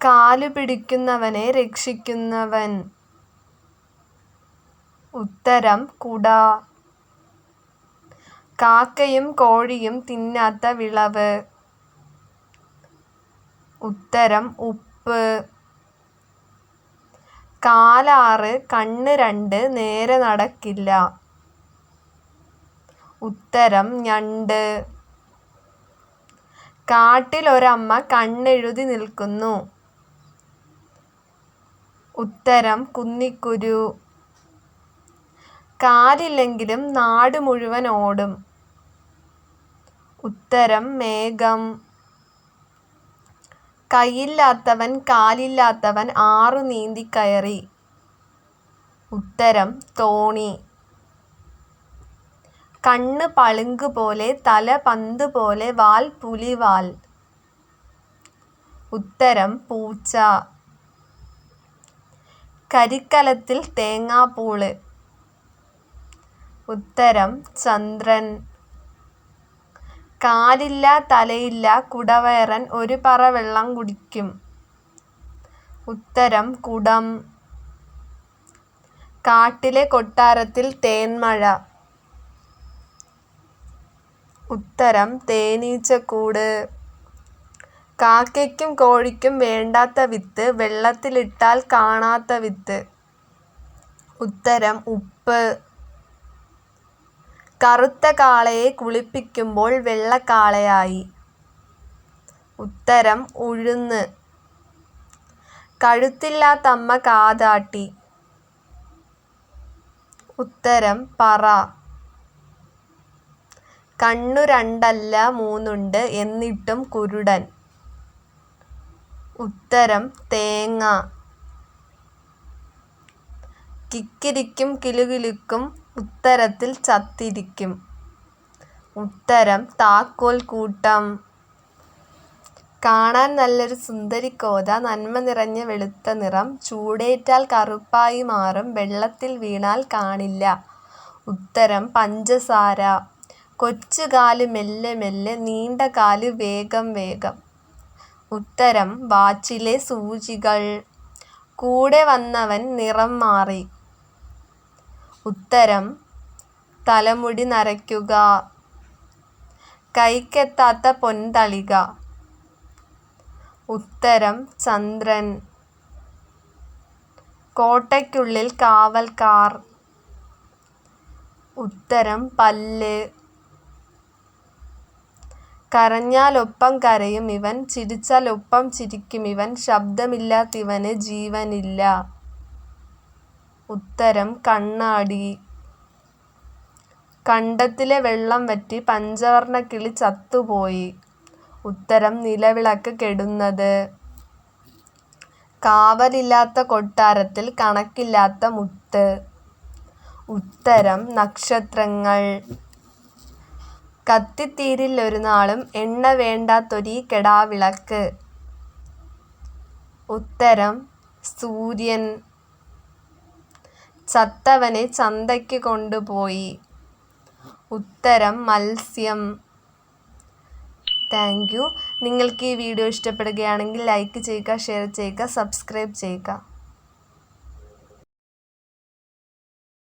കാലു പിടിക്കുന്നവനെ രക്ഷിക്കുന്നവൻ. ഉത്തരം കുട. കാക്കയും കോഴിയും തിന്നാത്ത വിളവ്. ഉത്തരം ഉപ്പ്. കാലാറ് കണ്ണ് രണ്ട് നേരെ നടക്കില്ല. ഉത്തരം ഞണ്ട്. കാട്ടിൽ ഒരമ്മ കണ്ണെഴുതി നിൽക്കുന്നു. ഉത്തരം കുന്നിക്കുരു. കാലില്ലെങ്കിലും നാട് മുഴുവൻ ഓടും. ഉത്തരം മേഘം. കൈയില്ലാത്തവൻ കാലില്ലാത്തവൻ ആറു നീന്തിക്കയറി. ഉത്തരം തോണി. കണ്ണ് പളുങ്ക് പോലെ തല പന്ത് പോലെ വാൽ പുലിവാൽ. ഉത്തരം പൂച്ച. കരിക്കലത്തിൽ തേങ്ങാപ്പൂള്. ഉത്തരം ചന്ദ്രൻ. കാലില്ല തലയില്ല കുടവയറൻ ഒരു പറ വെള്ളം കുടിക്കും. ഉത്തരം കുടം. കാട്ടിലെ കൊട്ടാരത്തിൽ തേന്മഴ. ഉത്തരം തേനീച്ചക്കൂട്. കാക്കയ്ക്കും കോഴിക്കും വേണ്ടാത്ത വിത്ത് വെള്ളത്തിലിട്ടാൽ കാണാത്ത വിത്ത്. ഉത്തരം ഉപ്പ്. കറുത്ത കാളയെ കുളിപ്പിക്കുമ്പോൾ വെള്ളക്കാളയായി. ഉത്തരം ഉഴുന്ന്. കഴുത്തില്ലാത്തമ്മ കാതാട്ടി. ഉത്തരം പറ. കണ്ണു രണ്ടല്ല മൂന്നുണ്ട് എന്നിട്ടും കുരുടൻ. ഉത്തരം തേങ്ങ. കിക്കിരിക്കും കിലുകിലുക്കും ഉത്തരത്തിൽ ചത്തിരിക്കും. ഉത്തരം താക്കോൽ കൂട്ടം. കാണാൻ നല്ലൊരു സുന്ദരിക്കോത, നന്മ നിറഞ്ഞ വെളുത്ത നിറം, ചൂടേറ്റാൽ കറുപ്പായി മാറും, വെള്ളത്തിൽ വീണാൽ കാണില്ല. ഉത്തരം പഞ്ചസാര. കൊച്ചുകാല് മെല്ലെ മെല്ലെ, നീണ്ട കാല് വേഗം വേഗം. ഉത്തരം വാച്ചിലെ സൂചികൾ. കൂടെ വന്നവൻ നിറം മാറി. ഉത്തരം തലമുടി നരയ്ക്കുക. കൈക്കെത്താത്ത പൊൻതളിക. ഉത്തരം ചന്ദ്രൻ. കോട്ടയ്ക്കുള്ളിൽ കാവൽക്കാർ. ഉത്തരം പല്ല്. കരഞ്ഞാൽ ഒപ്പം കരയും ഇവൻ, ചിരിച്ചാൽ ഒപ്പം ചിരിക്കും ഇവൻ, ശബ്ദമില്ലാത്തിവന് ജീവനില്ല. ഉത്തരം കണ്ണാടി. കണ്ടത്തിലെ വെള്ളം വറ്റി പഞ്ചവർണ്ണക്കിളി ചത്തുപോയി. ഉത്തരം നിലവിളക്ക് കെടുന്നത്. കാവലില്ലാത്ത കൊട്ടാരത്തിൽ കണക്കില്ലാത്ത മുത്ത്. ഉത്തരം നക്ഷത്രങ്ങൾ. കത്തിത്തീരിൽ ഒരു നാളും എണ്ണ വേണ്ടാത്തൊരീ കെടാവിളക്ക്. ഉത്തരം സൂര്യൻ. ചത്തവനെ ചന്തയ്ക്ക് കൊണ്ടുപോയി. ഉത്തരം മത്സ്യം. Thank you. നിങ്ങൾക്ക് ഈ വീഡിയോ ഇഷ്ടപ്പെടുകയാണെങ്കിൽ ലൈക്ക് ചെയ്യുക, ഷെയർ ചെയ്യുക, സബ്സ്ക്രൈബ് ചെയ്യുക.